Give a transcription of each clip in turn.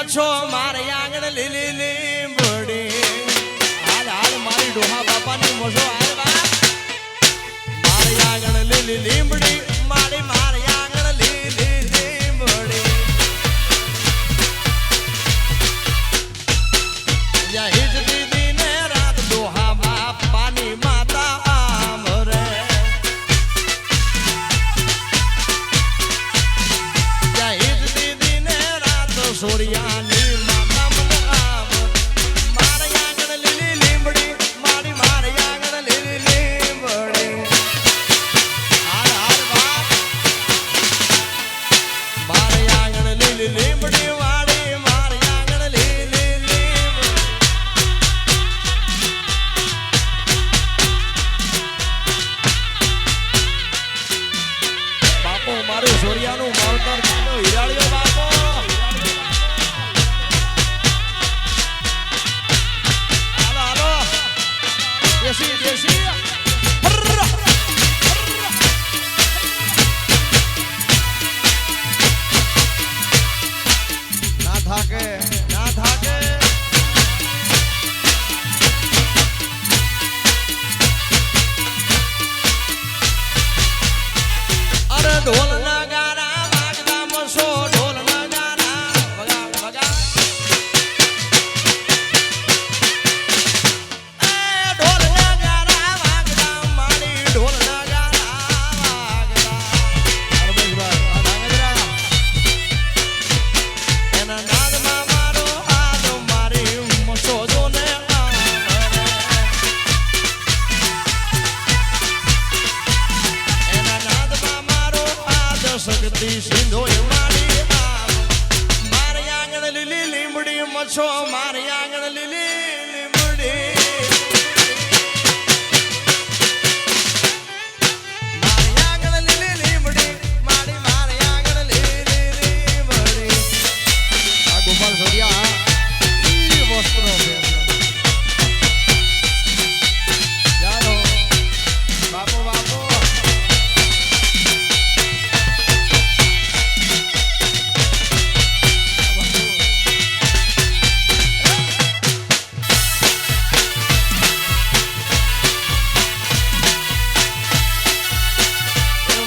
મચ્છો મારે આંગણ લીલી લીંબડી હાલ હાલ મારી ડોહા બાપાની મજો હાલ બાપ મારે આંગણ લીલી લીંબડી મારી મારે આંગણ લીલી લીંબડી યા હિજ દીદી ને રાત ડોહા બાપાની માતા આમરે યા હિજ દીદી ને રાત સોરિયાની માતા મને આમ મારે આંગણ લીલી લીંબડી મારી મારે આંગણ લીલી લીંબડી હાલ હાલ બાપ મારે આંગણ લીલી લીંબડી વાળી મારે આંગણ લીલી લીંબડી બાપો મારું સોરિયાનું માવતર હિરાળ્યો બાપો હાલો હાલો દેશી દેશી ના થાકે ના થાકે અરે ઢોલ ના ગારા વાગતા મસો ઢોલ ના ગારા વગા વગા એ ઢોલ ના ગારા વાગતા મારી ઢોલ ના ગારા વાગતા અરબેશભાઈ આ નાગેરા એના નાદમાં મારો હાથ મારી મસો જોને એના નાદમાં મારો હાથ શક્તિ સિંધો મારી મારે આંગણ લીલી લીંબડી મચ્છો મારે આંગણ લીલી લીંબડી મારે આંગણ લીલી લીંબડી મારી મારે આંગણ લીલી લીંબડી આ ગોપાલ સોરિયા ઈ વસ્ત્રો જાનો બાપો બાપો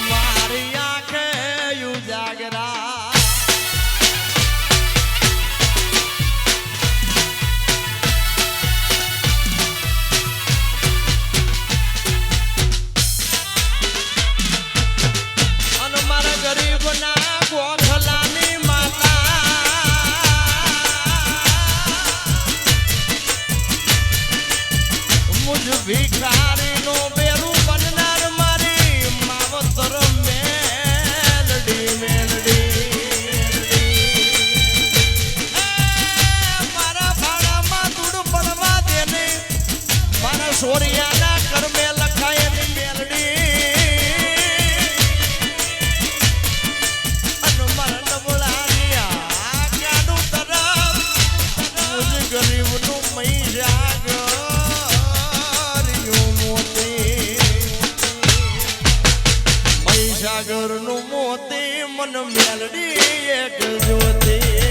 મારી આંખે ઉજાગરા અન મારા ગરીબના ગોખલાની માતા મુજ ભિખારીનો બેરું બનનાર મારી માવતર મેલડી મેલડી મારા ભાડામાં ધૂળ પડવા દેને મારા સોરિયાના કર્મે લખાયેલી મેલડી મારા નબળાની આગાનું તરફ મુજ ગરીબનું મહી જાગર્યું મોતી મહીસાગરનું મોતી મન મેલડી એક જોતી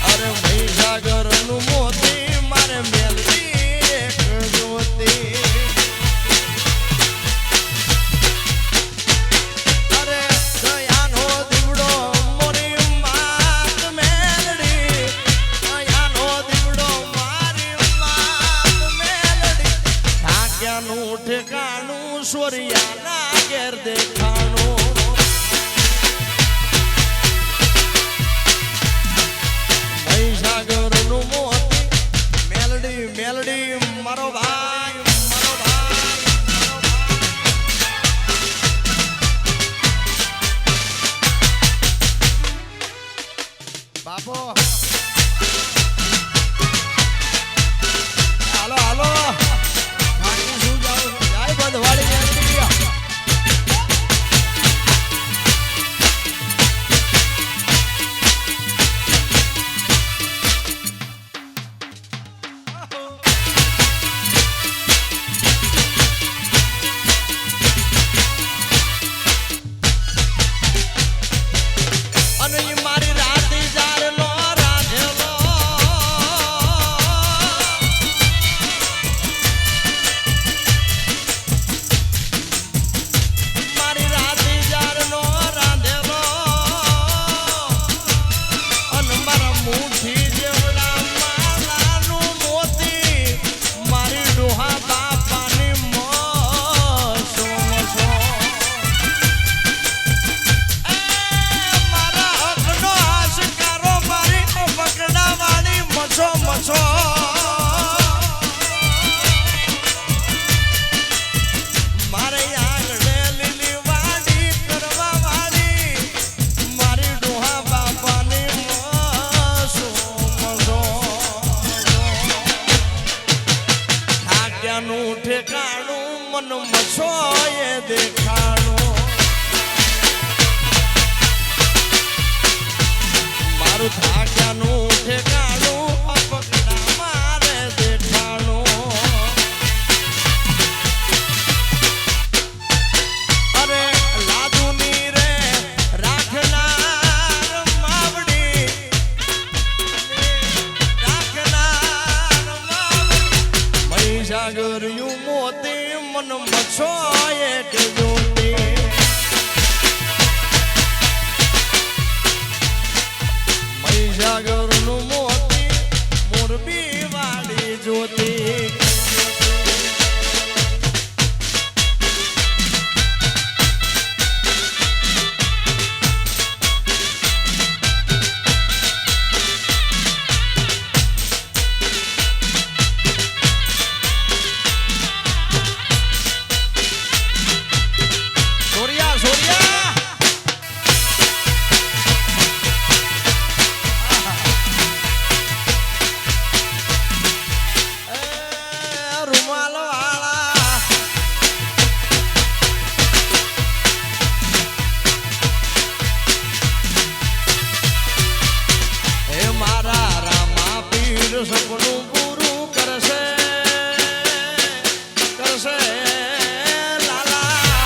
અરે મહીસાગરનું મોતી મારે મેલડી એક જોતી અરે દયાનો દીવડો મોરી માત મેલડી દયાનો દીવડો મારી માત મેલડી ઠાક્યાનું ઠેકાણું સોરિયાના ઘેર દેખાણું મહીસાગરનું મોતી મેલડી મેલડી મારો ભાઈ મારો ભાઈ બાપો હાલો હાલો થાકી શું જાવ જાય બધવાળી મેલડી મન મછોએ દેખાણો મારું થાક્યાનું ઠેકાણું અપકડા મારે દેખાણું અરે લાદુની રે રાખનાર માવડી મહીસાગર્યું મોતી મન મછોએ જોતી મહીસાગરનું મોતી મોરબી વાળી જોતી સપનું પૂરું કરશે કરશે લાલા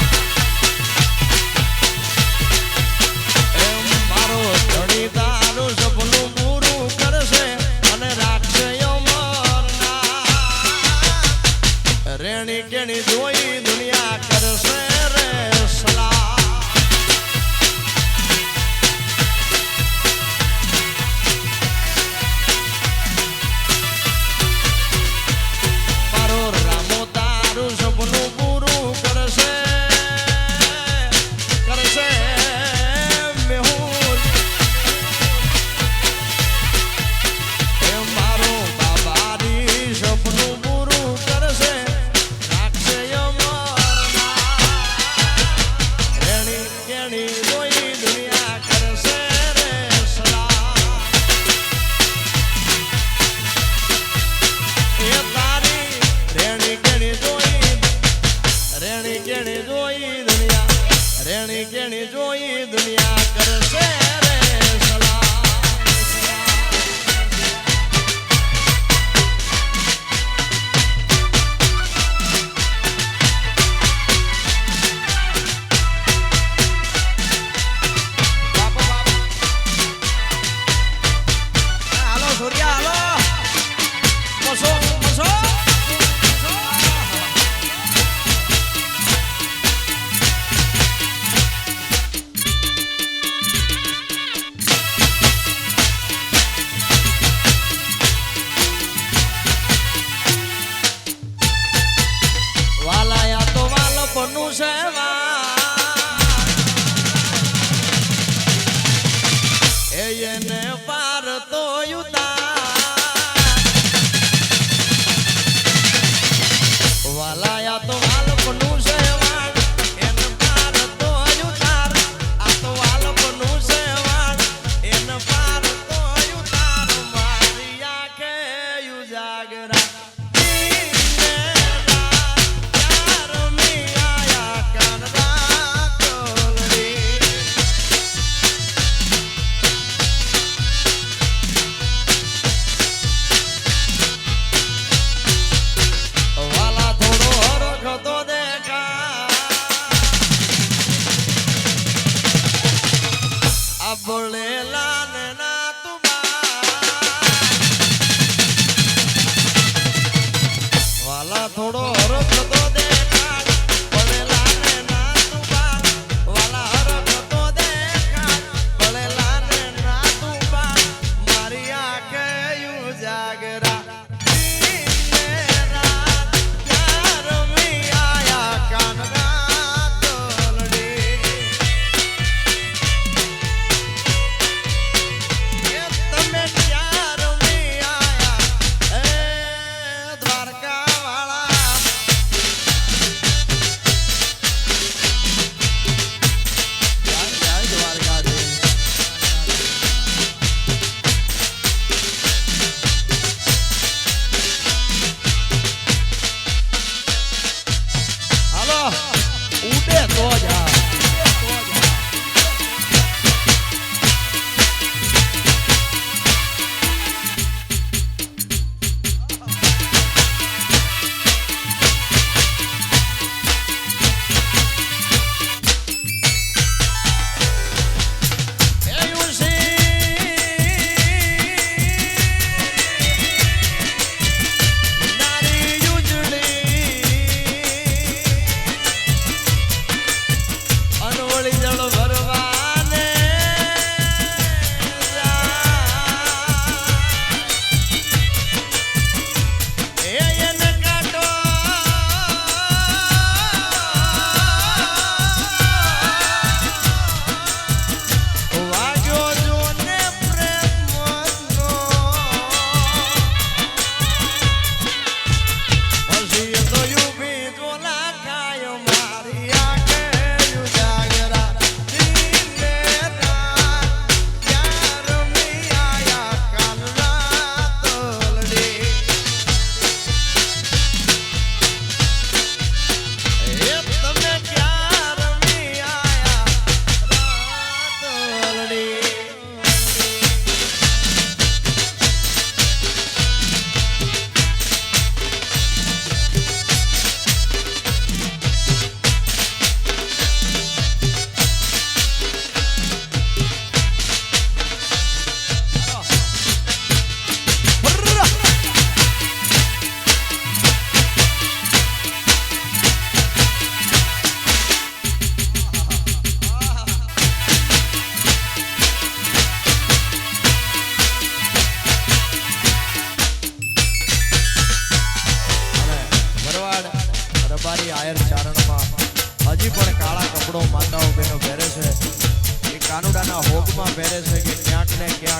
એમ મારો ધણી તારું સપનું પૂરું કરશે અને રાખશે અમરના રેણી કેણી જોઈ દુનિયા કરશે રે સલાહ રેણી કેણી જોઈ દુનિયા કરશે રે સલાહ હાલો સૂર્યા હાલો મસો મસો પનું સેવા એને પાર તો વાલાયા તો વાલ પનું સેવા એને પાર તો યુતાર આ તો વાલ પનું સેવા એને પાર તો યુતાર મારી આંખે યુજાગરા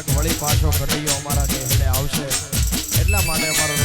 ક્યાંક વળી પાછો ઘટૈયો અમારા હેડે આવશે એટલા માટે અમારો